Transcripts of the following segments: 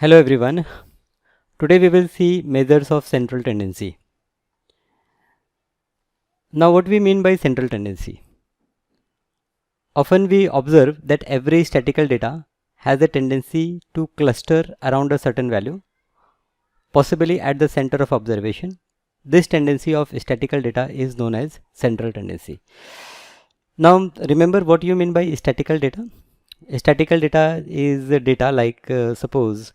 Hello everyone. Today we will see measures of central tendency. Now what we mean by central tendency? Often we observe that every statistical data has a tendency to cluster around a certain value, possibly at the center of observation. This tendency of statistical data is known as central tendency. Now remember what you mean by statistical data. Statistical data is data like suppose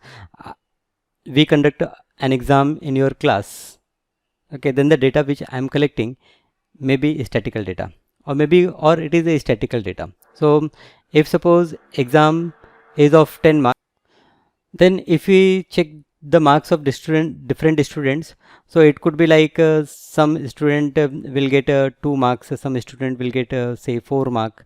we conduct an exam in your class. Okay, then the data which I am collecting may be statistical data, or it is a statistical data. So if suppose exam is of 10 marks, then if we check the marks of different students, so it could be like some student will get 2 marks, some student will get say 4 mark,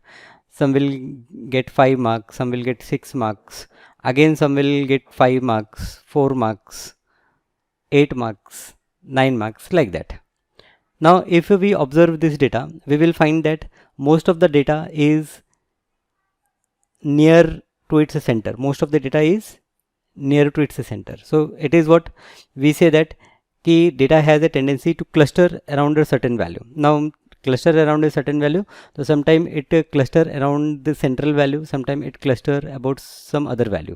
some will get 5 marks, some will get 6 marks, again some will get 5 marks, 4 marks, 8 marks, 9 marks, like that. Now if we observe this data, we will find that most of the data is near to its center. Most of the data is near to its center. So it is what we say that key data has a tendency to cluster around a certain value. Now cluster around a certain value, so sometime it cluster around the central value, sometime it cluster about some other value.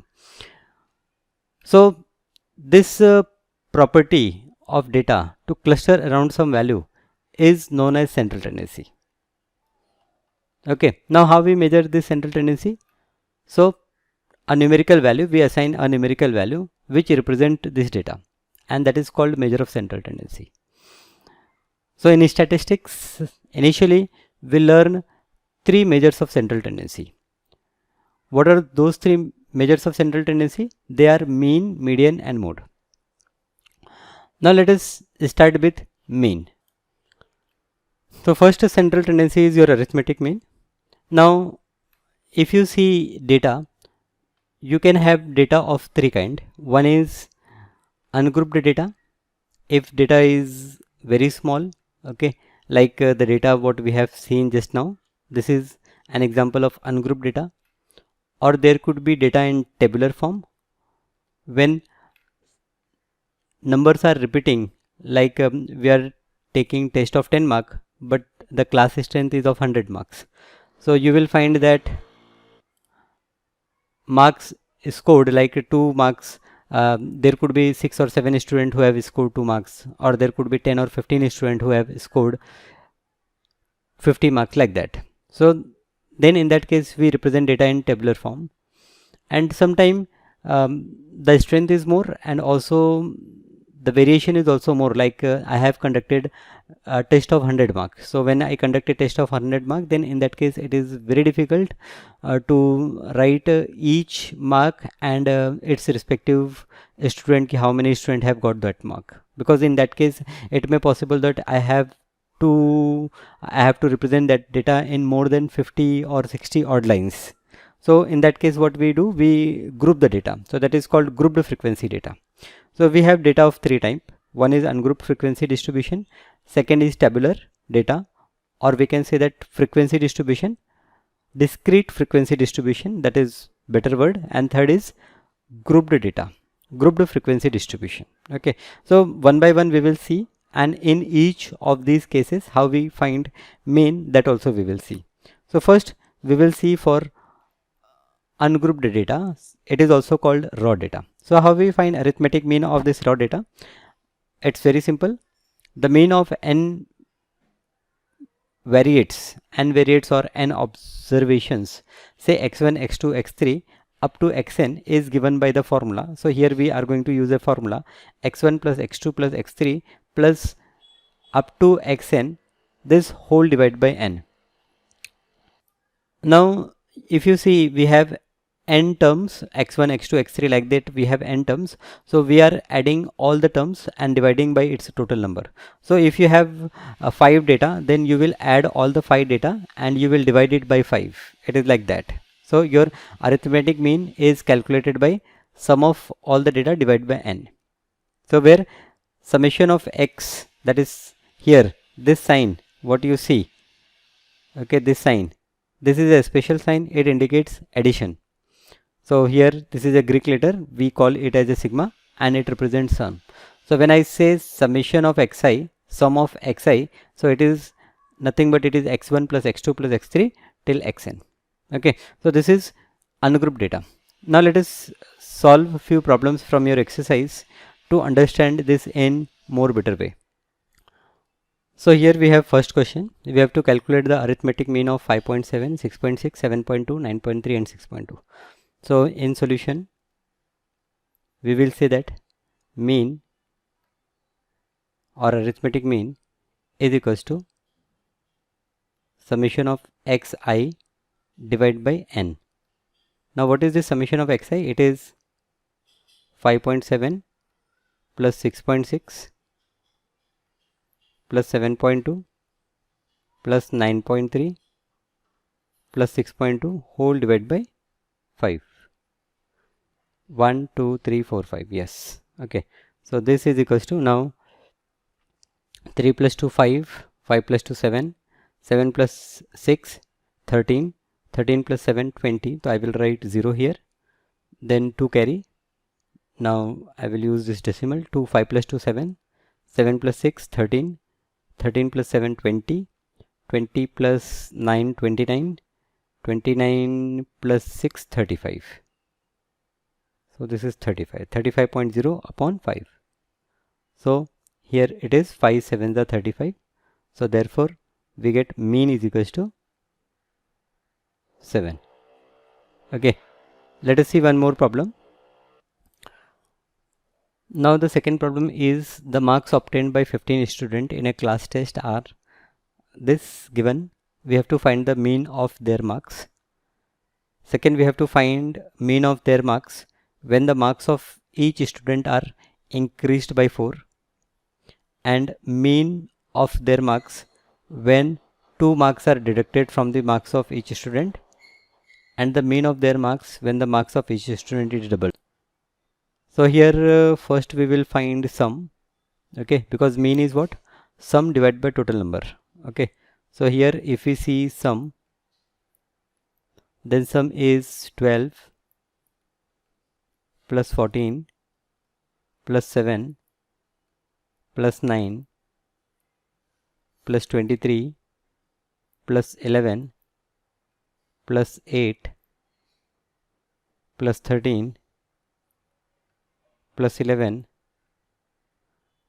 So this property of data to cluster around some value is known as central tendency. Okay, now how we measure this central tendency? So a numerical value, we assign a numerical value which represent this data, and that is called measure of central tendency. So in statistics, initially we learn 3 measures of central tendency. What are those 3 measures of central tendency? They are mean, median and mode. Now let us start with mean. So first central tendency is your arithmetic mean. Now if you see data, you can have data of 3 kind. One is ungrouped data. If data is very small, okay, like the data what we have seen just now, this is an example of ungrouped data. Or there could be data in tabular form when numbers are repeating, like we are taking test of 10 mark, but the class strength is of 100 marks. So you will find that marks scored like 2 marks, there could be 6 or 7 students who have scored 2 marks, or there could be 10 or 15 students who have scored 50 marks, like that. So then in that case we represent data in tabular form, and sometime the strength is more and also the variation is also more, like I have conducted a test of 100 marks. So when I conduct a test of 100 marks, then in that case it is very difficult to write each mark and its respective student, how many students have got that mark, because in that case it may possible that I have to represent that data in more than 50 or 60 odd lines. So in that case what we do, we group the data. So that is called grouped frequency data. So we have data of 3 types. One is ungrouped frequency distribution, second is tabular data, or we can say that frequency distribution, discrete frequency distribution, that is better word, and third is grouped data, grouped frequency distribution. Okay, so one by one we will see, and in each of these cases how we find mean, that also we will see. So first we will see for ungrouped data. It is also called raw data. So how we find arithmetic mean of this raw data? It's very simple. The mean of n variates or n observations, say x1, x2, x3 up to xn is given by the formula. So here we are going to use a formula x1 plus x2 plus x3 plus up to xn, this whole divided by n. Now if you see, we have n terms, x1, x2, x3, like that we have n terms. So we are adding all the terms and dividing by its total number. So if you have 5 data, then you will add all the 5 data and you will divide it by 5. It is like that. So your arithmetic mean is calculated by sum of all the data divided by n. So where summation of x, that is here this sign what you see, okay, this sign, this is a special sign, it indicates addition. So here this is a Greek letter, we call it as a sigma, and it represents sum. So when I say summation of xi, sum of xi, so it is nothing but it is x1 plus x2 plus x3 till xn. Okay, so this is ungrouped data. Now let us solve a few problems from your exercise to understand this in more better way. So here we have first question. We have to calculate the arithmetic mean of 5.7, 6.6, 7.2, 9.3 and 6.2. So in solution, we will say that mean or arithmetic mean is equals to summation of xi divided by n. Now what is the summation of xi? It is 5.7 plus 6.6 plus 7.2 plus 9.3 plus 6.2 whole divided by 5. 1, 2, 3, 4, 5. Yes. Okay. So this is equals to, now 3 plus 2 5, 5 plus 2 7, 7 plus 6 13, 13 plus 7 20. So I will write 0 here. Then 2 carry. Now I will use this decimal. 2 5 plus 2 7, 7 plus 6 13, 13 plus 7 20, 20 plus 9 29, 29 plus 6 35. So this is 35, 35.0 upon 5. So here it is 5 7s are 35. So therefore we get mean is equals to 7. Okay, let us see one more problem. Now the second problem is the marks obtained by 15 students in a class test are this given. We have to find the mean of their marks. Second, we have to find mean of their marks when the marks of each student are increased by 4, and mean of their marks when 2 marks are deducted from the marks of each student, and the mean of their marks when the marks of each student is doubled. So here first we will find sum. Okay, because mean is what? Sum divided by total number. Okay, so here if we see sum, then sum is 12 plus 14 plus 7 plus 9 plus 23 plus 11 plus 8 plus 13 plus 11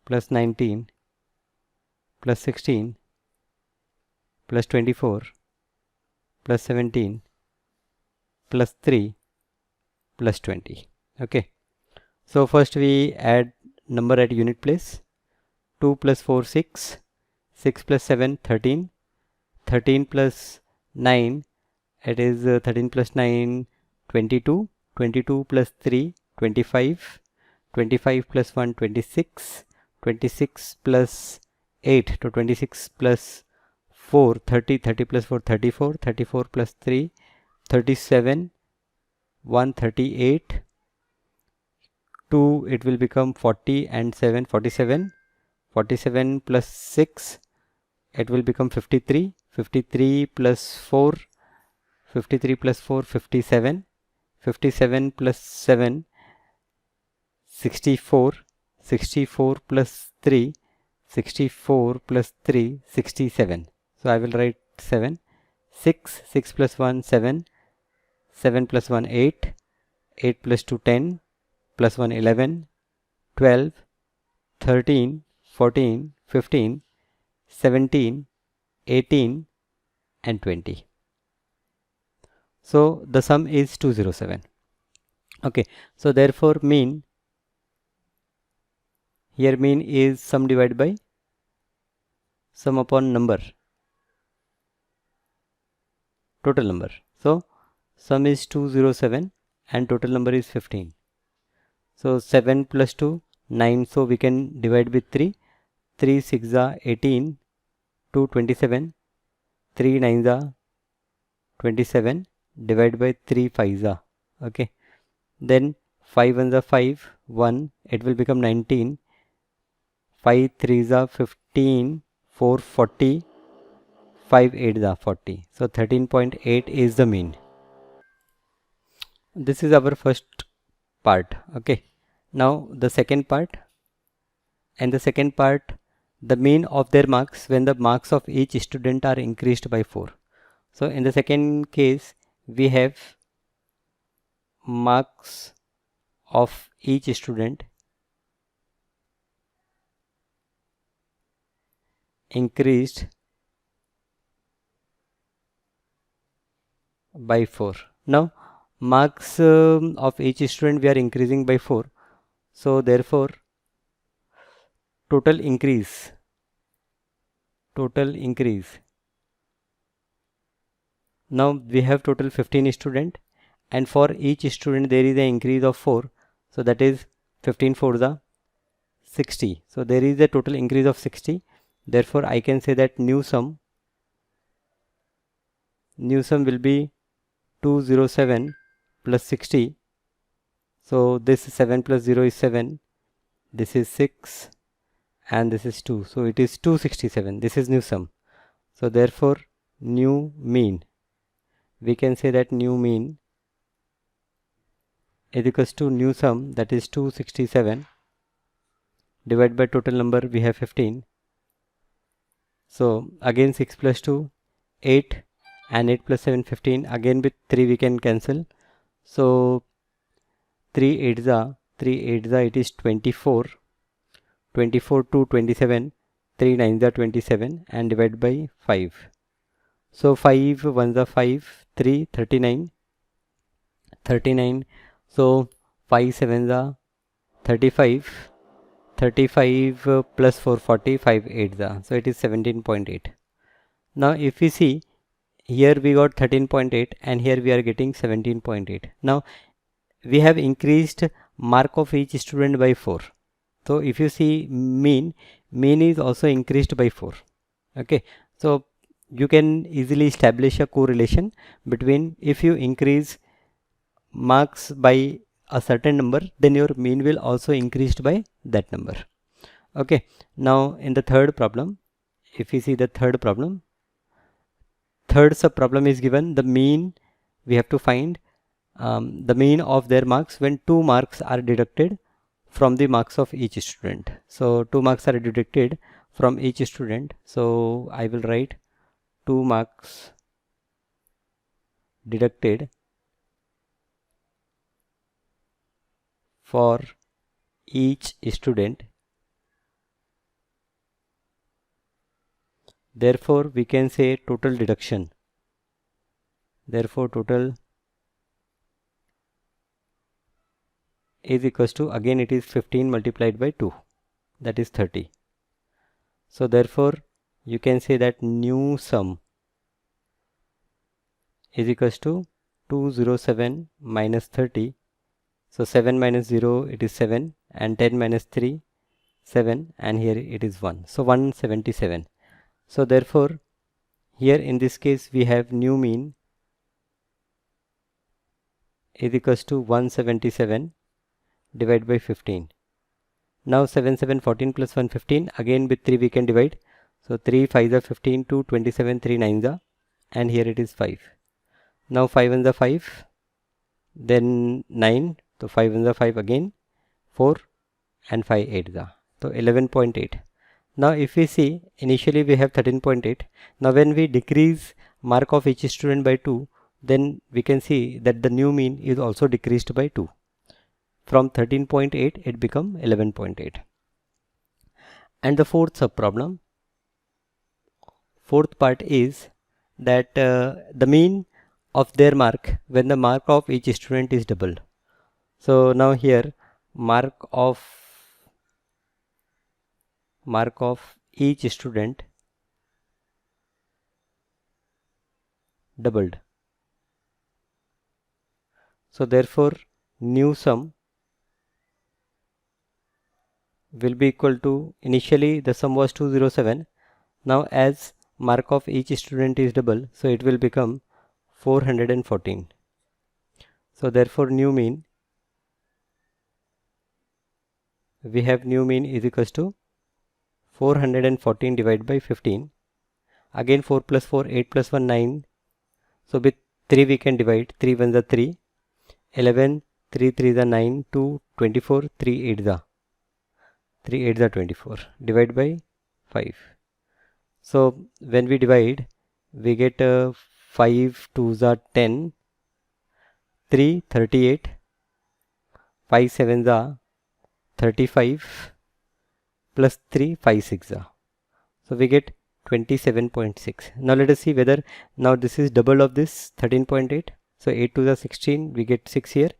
plus 19 plus 16 plus 24 plus 17 plus 3 plus 20. Okay, so first we add number at unit place. 2 plus 4 6, 6 plus 7 13, 13 plus 9, it is 13 plus 9 22, 22 plus 3 25, 25 plus 1 26, 26 plus 8 to 26 plus 4 30, 30 plus 4 34, 34 plus 3 37, 1 38, 2 it will become 40 and 7 47, 47 plus 6 it will become 53, 53 plus 4, 53 plus 4 57, 57 plus 7 64, 64 plus 3 64 plus 3 67. So I will write 7, 6, 6 plus 1 7, 7 plus 1 8, 8 plus 2 10, plus 1 11, 12, 13, 14, 15, 17, 18 and 20. So the sum is 207. Okay, so therefore mean, here mean is sum divided by sum upon number, total number. So sum is 207 and total number is 15. So 7 plus 2 9, so we can divide with 3, 3 6 are 18, 2 27, 3 9 are 27, divide by 3 5 are. Okay, then 5 1 are 5, 1, it will become 19, 5 3 are 15, 4 40, 5 8 are 40. So 13.8 is the mean. This is our first part. Okay, now the second part. And the second part, the mean of their marks when the marks of each student are increased by 4. So in the second case, we have marks of each student increased by 4. Now marks of each student we are increasing by 4. So therefore total increase now we have total 15 student, and for each student there is an increase of 4. So that is 15 for the 60. So there is a total increase of 60. Therefore I can say that new sum will be 207 plus 60. So this 7 plus 0 is 7, this is 6, and this is 2. So it is 267. This is new sum. So therefore new mean, we can say that new mean is equals to new sum, that is 267, divided by total number we have 15. So again 6 plus 2 8, and 8 plus 7 15. Again with 3 we can cancel. So 3 8s are it is 24. 24 to 27, 3 9s are 27, and divide by 5. So 5 1s are 5, 3 39. So 5 7s are 35. 35 plus 4 40, 5 8s are. So it is 17.8. Now if we see, here we got 13.8 and here we are getting 17.8. Now we have increased mark of each student by 4. So if you see mean is also increased by 4. Okay, so you can easily establish a correlation between, if you increase marks by a certain number, then your mean will also increased by that number. Okay, now in the third problem, if we see the third sub problem is given. The mean we have to find the mean of their marks when 2 marks are deducted from the marks of each student. So 2 marks are deducted from each student. So I will write 2 marks deducted for each student. Therefore we can say total deduction. Therefore total is equals to, again it is 15 multiplied by 2, that is 30. So therefore you can say that new sum is equals to 207 minus 30. So 7 minus 0 it is 7, and 10 minus 3 7, and here it is 1. So 177. So therefore here in this case we have new mean is equals to 177 divided by 15. Now 7 7 14 plus 1 15. Again with 3 we can divide. So 3 5s are 15, 2 27, 3 9s are, and here it is 5. Now 5 1s are 5, then 9. So 5 1s are 5 again, 4, and 5 8s are. So 11.8. Now if we see, initially we have 13.8. Now when we decrease mark of each student by 2, then we can see that the new mean is also decreased by 2. From 13.8 it become 11.8. And the fourth part is that the mean of their mark when the mark of each student is doubled. So now here mark of each student doubled. So therefore new sum will be equal to, initially the sum was 207. Now as mark of each student is double, so it will become 414. So therefore new mean, we have new mean is equals to 414 divided by 15. Again 4 plus 4 8 plus 1 9. So with 3 we can divide. 3 1s are 3, 11, 3 3 the 9, 2, 24, 3 8 the 24. Divide by 5. So when we divide, we get 5 2 the 10, 3 38, 5 7 the 35, plus 3 5 6 the. So we get 27.6. Now let us see whether now this is double of this 13.8. So 8 to the 16, we get 6 here,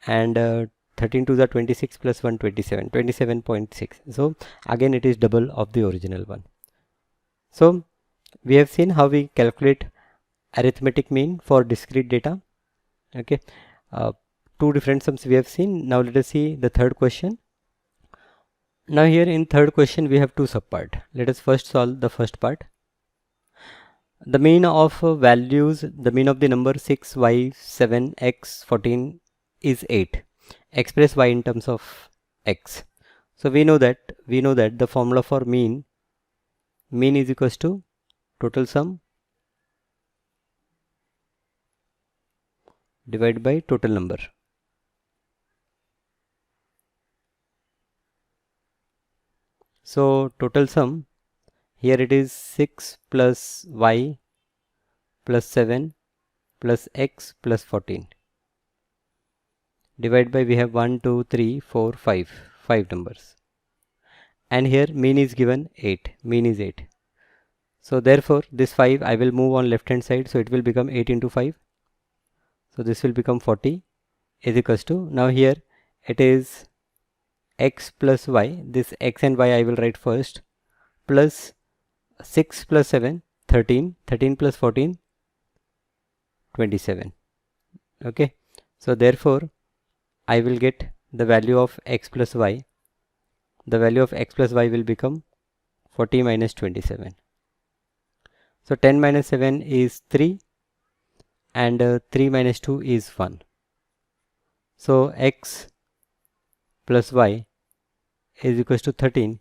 and 13 to the 26 plus 1 27, 27.6. So again it is double of the original one. So we have seen how we calculate arithmetic mean for discrete data. Okay, two different sums we have seen. Now let us see the third question. Now here in third question we have two subpart. Let us first solve the first part. The mean of values, the mean of the number 6, y, 7, x, 14 is 8. Express y in terms of x. So we know that the formula for mean is equals to total sum divided by total number. So total sum, here it is 6 plus y plus 7 plus x plus 14. Divide by, we have 1, 2, 3, 4, 5 numbers. And here mean is given 8. Mean is 8. So therefore this 5 I will move on left hand side. So it will become 8 into 5. So this will become 40 is equals to, now here it is x plus y. This x and y I will write first, plus 6 plus 7, 13, 13 plus 14, 27. Okay, so therefore I will get the value of x plus y. The value of x plus y will become 40 minus 27. So 10 minus 7 is 3, and 3 minus 2 is 1. So x plus y is equals to 13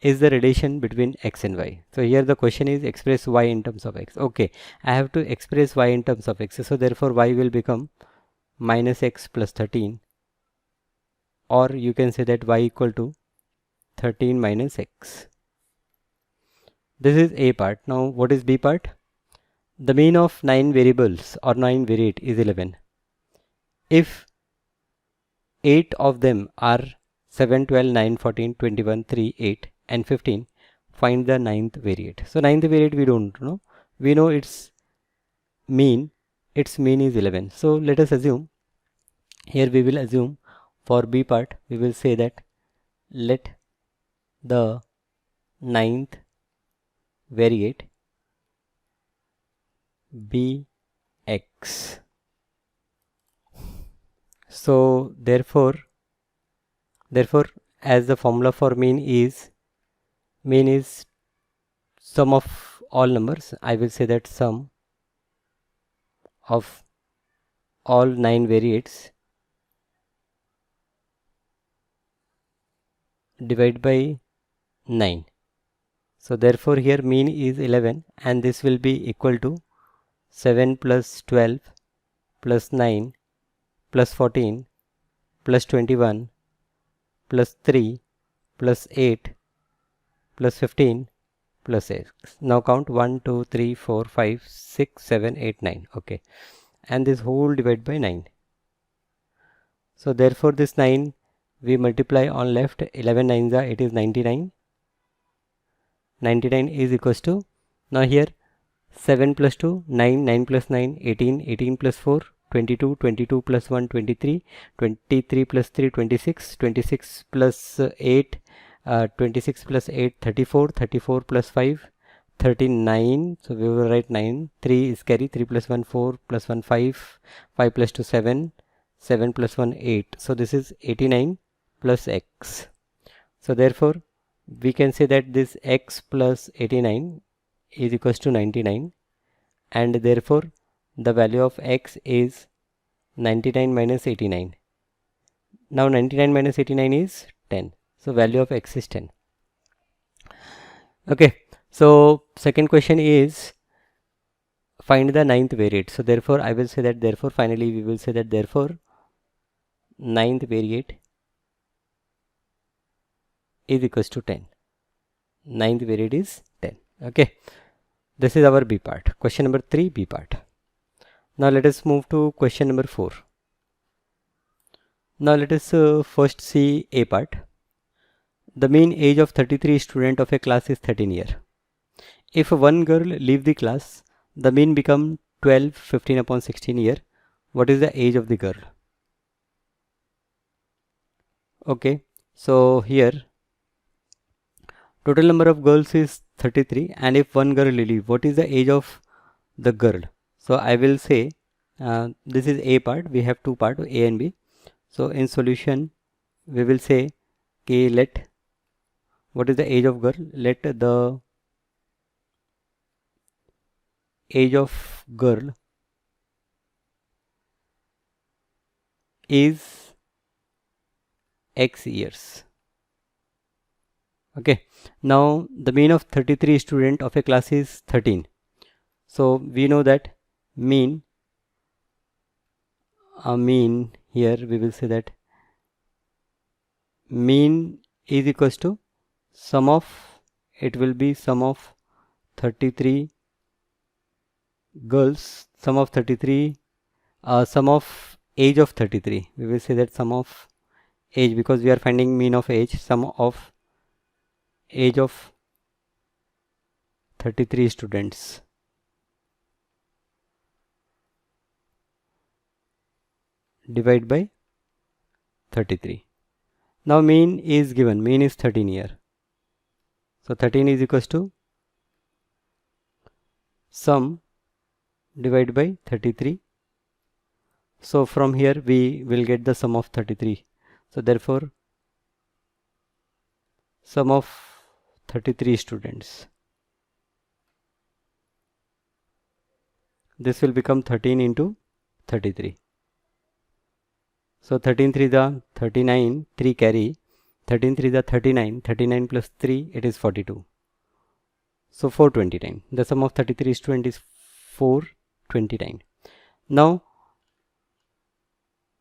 is the relation between x and y. So here the question is express y in terms of x. Okay, I have to express y in terms of x. So therefore y will become minus x plus 13, or you can say that y equal to 13 minus x. This is A part. Now what is B part? The mean of 9 variables or 9 variate is 11. If 8 of them are 7, 12, 9, 14, 21, 3, 8 and 15, find the 9th variate. So 9th variate we don't know. We know its mean is 11. So let us assume, here we will assume for B part, we will say that let the 9th variate be x. So therefore as the formula for mean is sum of all numbers, I will say that sum of all 9 variates divided by 9. So therefore here mean is 11, and this will be equal to 7 plus 12 plus 9 plus 14 plus 21 plus 3 plus 8 plus 15 plus x. Now count 1, 2, 3, 4, 5, 6, 7, 8, 9. Okay, and this whole divided by 9. So therefore this 9 we multiply on left, 11 9s are, it is 99. 99 is equals to, now here 7 plus 2, 9, 9 plus 9, 18, 18 plus 4, 22, 22 plus 1, 23, 23 plus 3, 26, 26 plus 8, 26 plus 8, 34, 34 plus 5, 39. So we will write 9, 3 is carry, 3 plus 1, 4 plus 1, 5, 5 plus 2, 7, 7 plus 1, 8. So this is 89 plus x. So therefore we can say that this x plus 89 is equals to 99, and therefore the value of x is 99 minus 89. Now 99 minus 89 is 10. So value of x is 10. Okay, so second question is find the 9th variate. So therefore I will say that, therefore finally we will say that, therefore 9th variate is equals to 10. 9th variate is 10. Okay, this is our B part. Question number 3, B part. Now let us move to question number 4. Now let us first see A part. The mean age of 33 student of a class is 13 years. If one girl leave the class, the mean become 12, 15 upon 16 year. What is the age of the girl? Okay, so here total number of girls is 33, and if one girl leave, what is the age of the girl? So I will say this is A part. We have two parts, A and B. So in solution we will say okay, let what is the age of girl? Let the age of girl is X years. Okay, now the mean of 33 student of a class is 13. So we know that mean here we will say that mean is equals to sum of, it will be sum of 33 girls, sum of 33, sum of age of 33. We will say that sum of age, because we are finding mean of age, sum of age of 33 students divide by 33. Now mean is given, mean is 13 year. So 13 is equals to sum divided by 33. So from here we will get the sum of 33. So therefore sum of 33 students, this will become 13 into 33. So 13 3 the 39, 3 carry, 13 3 the 39, 39 plus 3, it is 42. So 429. The sum of 33 students is 429. Now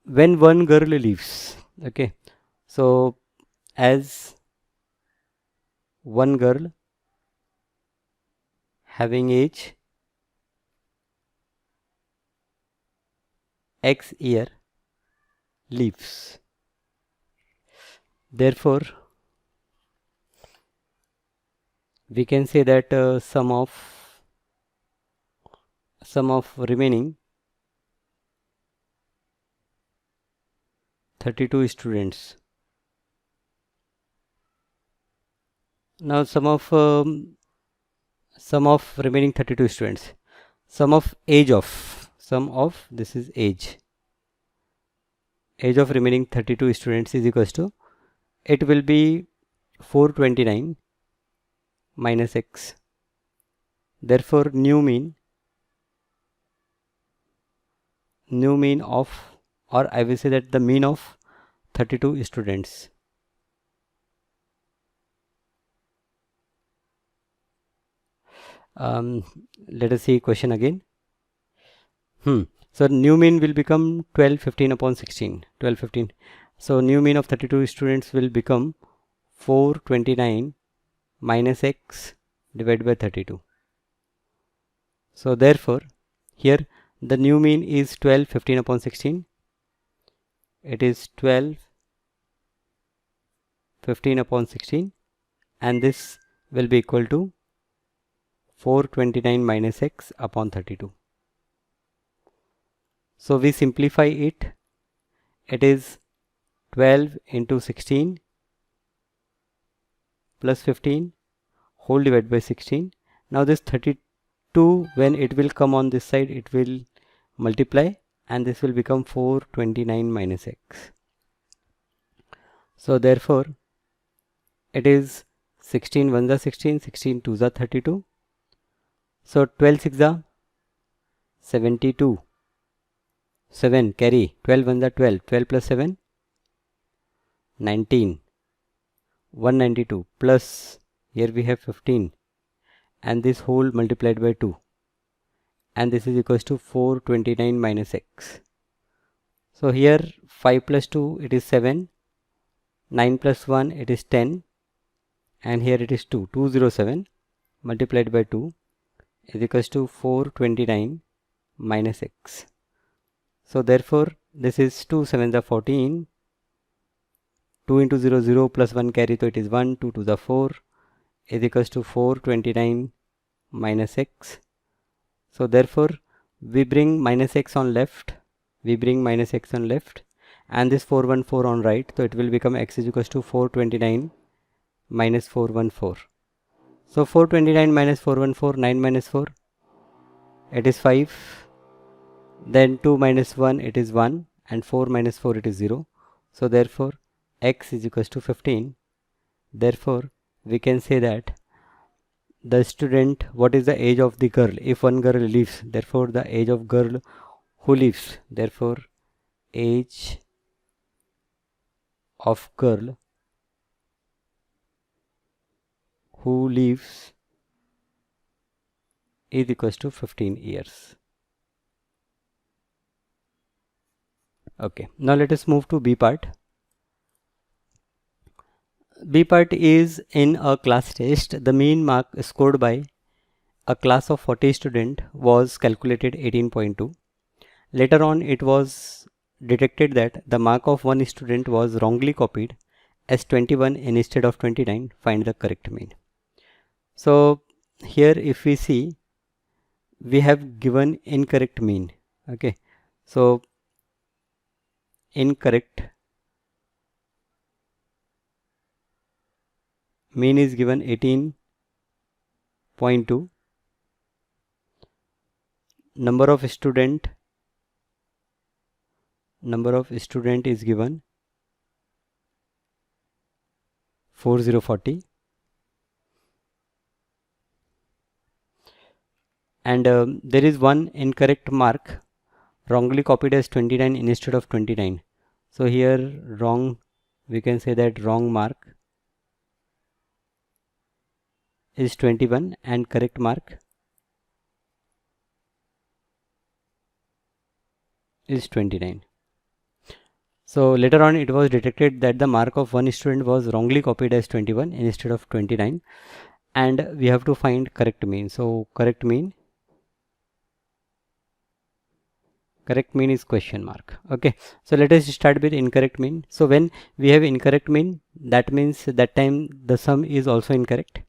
when one girl leaves, okay, so as one girl having age X year leaves, therefore we can say that sum of remaining 32 students. Now sum of remaining 32 students, sum of this is age of remaining 32 students is equals to, it will be 429 minus X. Therefore new mean of, or I will say that the mean of 32 students. Let us see question again. So new mean will become 12, 15 upon 16, 12, 15. So new mean of 32 students will become 429 minus X divided by 32. So therefore here the new mean is 12, 15 upon 16. It is 12, 15 upon 16, and this will be equal to 429 minus X upon 32. So we simplify it. It is 12 into 16 plus 15 whole divided by 16. Now this 32, when it will come on this side, it will multiply, and this will become 429 minus X. So therefore it is 16 1 is 16, 16 2 is 32. So 12 6 is 72. 7 carry, 12 1 is 12, 12 plus 7 19, 192 plus here we have 15, and this whole multiplied by 2, and this is equals to 429 minus X. So here 5 plus 2 it is 7, 9 plus 1 it is 10, and here it is 2. 207 multiplied by 2 is equals to 429 minus x. So therefore this is 2 7s are 14, 2 into 0 0 plus 1 carry, so it is 1, 2 to the 4 is equals to 429 minus x. So therefore we bring minus x on left, and this 414 on right, so it will become x is equals to 429 minus 414. So 429 minus 414, 9 minus 4 it is 5, then 2 minus 1 it is 1, and 4 minus 4 it is 0. So therefore x is equals to 15. Therefore we can say that the student, what is the age of the girl? If one girl leaves, therefore the age of girl who leaves, therefore age of girl who leaves is equals to 15 years. Okay, now let us move to B part. B part is in a class test. The mean mark scored by a class of 40 student was calculated 18.2. Later on it was detected that the mark of one student was wrongly copied as 21 instead of 29. Find the correct mean. So here if we see, we have given incorrect mean. Okay, so incorrect mean is given 18.2. Number of student is given 4040, and there is one incorrect mark wrongly copied as 29 instead of 29. So here wrong, we can say that wrong mark is 21 and correct mark is 29. So later on it was detected that the mark of one student was wrongly copied as 21 instead of 29, and we have to find correct mean. So correct mean is question mark. Okay, so let us start with incorrect mean. So when we have incorrect mean, that means that time the sum is also incorrect.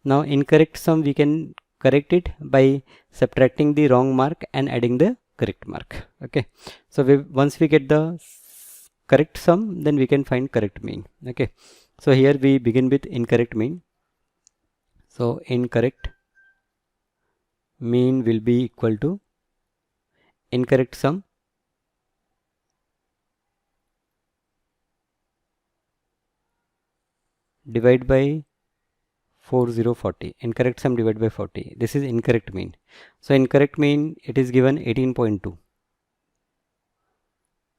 Now incorrect sum we can correct it by subtracting the wrong mark and adding the correct mark. Okay, so once we get the correct sum, then we can find correct mean. Okay, so here we begin with incorrect mean. So incorrect mean will be equal to incorrect sum divided by 4040. Incorrect sum divided by 40. This is incorrect mean. So incorrect mean, it is given 18.2.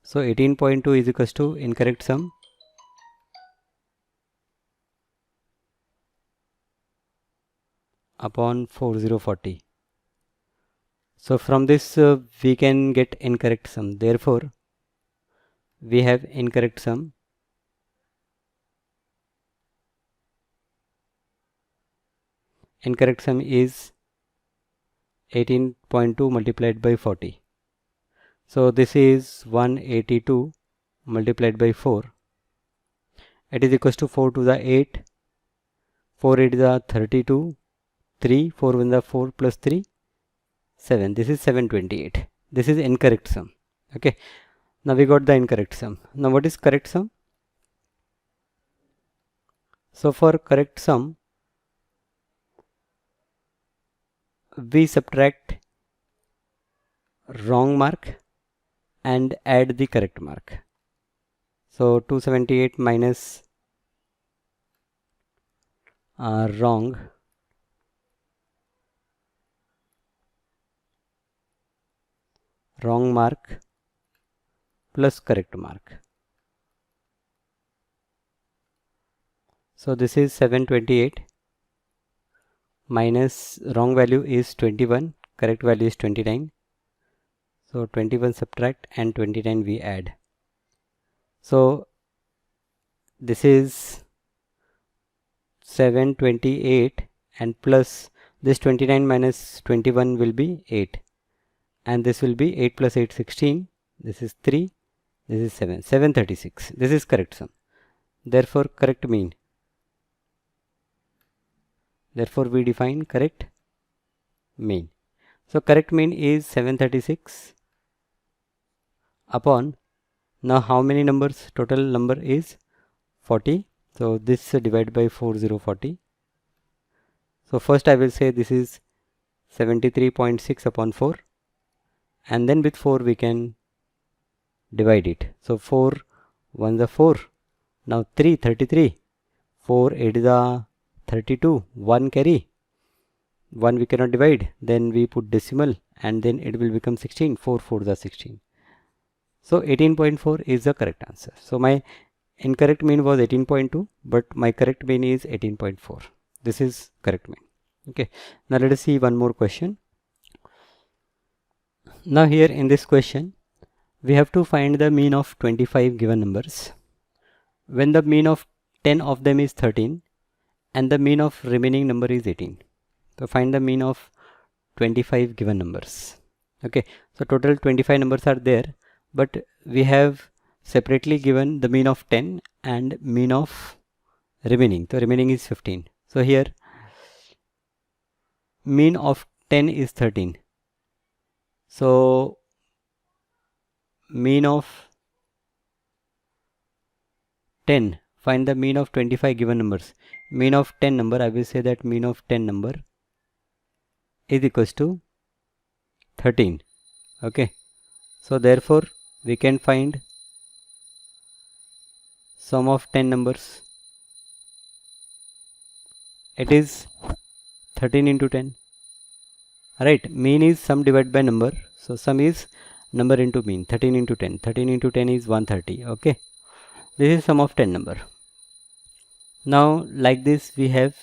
So 18.2 is equals to incorrect sum upon 4040. So from this we can get incorrect sum. Therefore we have incorrect sum is 18.2 multiplied by 40. So this is 182 multiplied by 4. It is equals to 4 to the 8, 4 8 the 32, 3, 4 1 the 4 plus 3, 7. This is 728. This is incorrect sum. Okay, now we got the incorrect sum. Now what is correct sum? So for correct sum, we subtract wrong mark and add the correct mark. So 278 minus wrong mark plus correct mark. So this is 728 minus wrong value is 21, correct value is 29. So 21 subtract and 29 we add. So this is 728 and plus this 29 minus 21 will be 8, and this will be 8 plus 8 16, this is 3, this is 7, 736. This is correct sum. Therefore correct mean. Therefore we define correct mean. So correct mean is 736 upon, now how many numbers? Total number is 40. So this divided by 4040. So first I will say this is 73.6 upon 4, and then with 4 we can divide it. So 4 1 the 4, now 3 33, 4 8 the 32, 1 carry, 1 we cannot divide, then we put decimal and then it will become 16, 4 4 the 16. So 18.4 is the correct answer. So my incorrect mean was 18.2, but my correct mean is 18.4. This is correct mean. Okay, now let us see one more question. Now here in this question we have to find the mean of 25 given numbers when the mean of 10 of them is 13 and the mean of remaining number is 18. So find the mean of 25 given numbers. Okay, so total 25 numbers are there, but we have separately given the mean of 10 and mean of remaining. So remaining is 15. So here mean of 10 is 13. So mean of 10, find the mean of 25 given numbers. Mean of 10 number, I will say that mean of 10 number is equals to 13. Okay, so therefore we can find sum of 10 numbers. It is 13 into 10. Right, mean is sum divided by number. So sum is number into mean. 13 into 10. 13 into 10 is 130. Okay, this is sum of 10 number. Now like this we have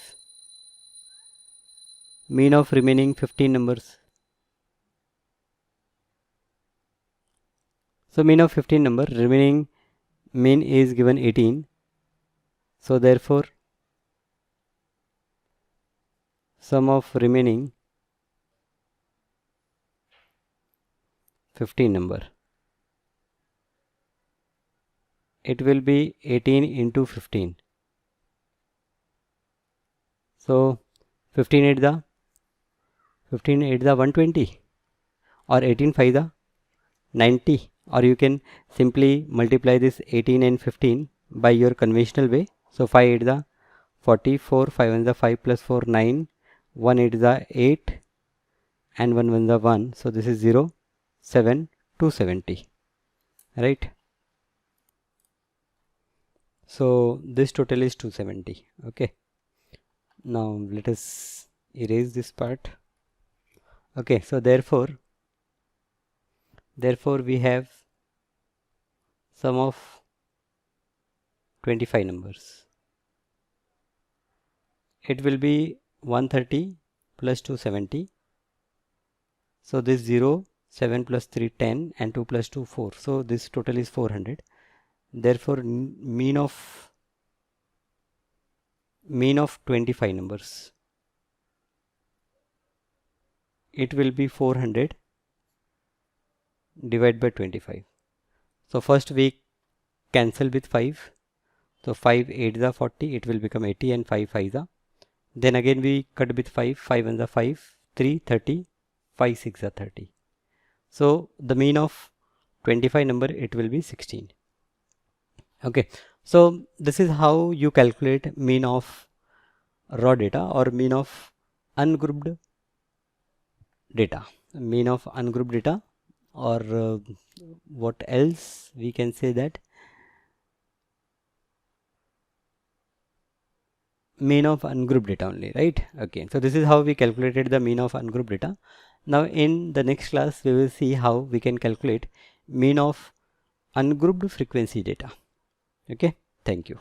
mean of remaining 15 numbers. So mean of 15 number, remaining mean is given 18. So therefore sum of remaining 15 number, it will be 18 into 15. So 15 8 the 120, or 18 5 the 90, or you can simply multiply this 18 and 15 by your conventional way. So 5 8 the 44, 5 1 the 5 plus 4 9, 1 8 the 8 and 1 1 the 1. So this is 0 7 270, right? So this total is 270. Okay, now let us erase this part. Okay, so therefore we have sum of 25 numbers. It will be 130 plus 270. So this 0, 7 plus 3 10 and 2 plus 2 4. So this total is 400. Therefore mean of 25 numbers, it will be 400 divided by 25. So first we cancel with 5. So 5 8 the 40, it will become 80, and 5 5 the. Then again we cut with 5, 5 1 the 5, 3 30, 5 6 the 30. So the mean of 25 number, it will be 16. Okay, so this is how you calculate mean of raw data or mean of ungrouped data. Mean of ungrouped data, or what else we can say that mean of ungrouped data only, right? Okay, so this is how we calculated the mean of ungrouped data. Now in the next class we will see how we can calculate mean of ungrouped frequency data. Okay, thank you.